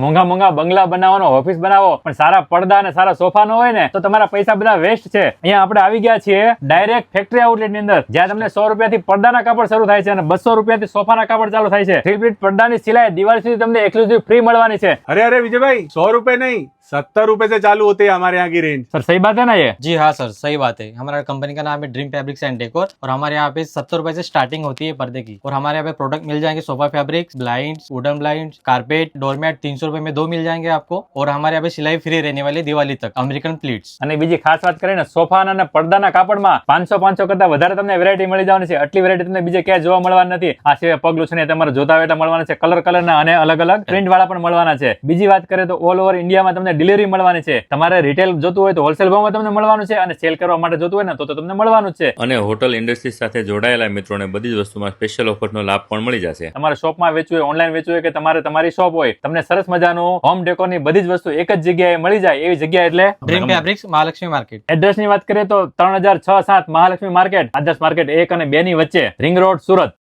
મોંઘા મોંઘા બંગલા બનાવવાનો, ઓફિસ બનાવો, પણ સારા પડદા અને સારા સોફા ન હોય ને તો તમારા પૈસા બધા વેસ્ટ છે. અહીંયા આપણે આવી ગયા છીએ ડાયરેક્ટ ફેક્ટરી આઉટલેટ ની અંદર, જ્યાં તમને 100 રૂપિયાથી પડદાના કાપડ શરૂ થાય છે અને 200 રૂપિયાથી સોફાના કાપડ ચાલુ થાય છે. 3 ફીટ પડદાની સિલાઈ દિવાળી સુધી તમને એક્સક્લુઝિવ ફ્રી મળવાની છે. अरे विजय भाई 100 रुपए नहीं 70 रुपए से चालू होते हैं हमारे यहाँ की रेंज। સર સહી બાત હે ના ये? जी हाँ सर, सही बात है। हमारा कंपनी का नाम है ड्रीम फैब्रिक्स एंड डेकोर और हमारे यहाँ पे 70 रुपए से स्टार्टिंग होती है पर्दे की। और हमारे यहाँ पे प्रोडक्ट मिल जाएंगे sofa fabrics, blinds, wooden blinds, carpet, doormat 300 रुपए में 2 मिल जाएंगे आपको। और हमारे यहाँ पे सिलाई फ्री रहने वाली दिवाली तक, अमेरिकन प्लीट्स। અને બીજી ખાસ વાત કરીને સોફાના અને પડદાના કાપડમાં 500 કરતા વધારે તમને વેરાયટી મળી જવાની છે. આટલી વેરાયટી તમને બીજે ક્યાંય જોવા મળવાની નથી. આ સિવાય પગલું છે ને તમારે જોતા હોય એટલા મળવાના છે. કલર ના અને અલગ અલગ પ્રિન્ટ વાળા પણ મળવાના છે. બીજી વાત કરીએ તો ઓલ ઓવર ઇન્ડિયામાં તમને ડિલિવરી મળવાની છે. તમારે રિટેલ જોતું હોય તો હોલસેલ ભાવમાં તમને મળવાનું છે અને સેલ કરવા માટે જોતું હોય ને તો તમને મળવાનું જ છે. અને હોટલ ઇન્ડસ્ટ્રી સાથે જોડાયેલા મિત્રોને બધી જ વસ્તુમાં સ્પેશિયલ ઓફરનો લાભ પણ મળી જશે. તમારે શોપમાં વેચવું હોય, ઓનલાઈન વેચવું હોય કે તમારે તમારી શોપ હોય, તમને સરસ મજાનું હોમ ડેકોરની બધી જ વસ્તુ એક જ જગ્યાએ મળી જાય એવી જગ્યા એટલે dream fabrics, Mahalakshmi market. Address ની વાત કરીએ તો 3006-7 મહાલક્ષ્મી માર્કેટ, આદર્શ માર્કેટ 1 અને 2 ની વચ્ચે, રિંગ રોડ, સુરત.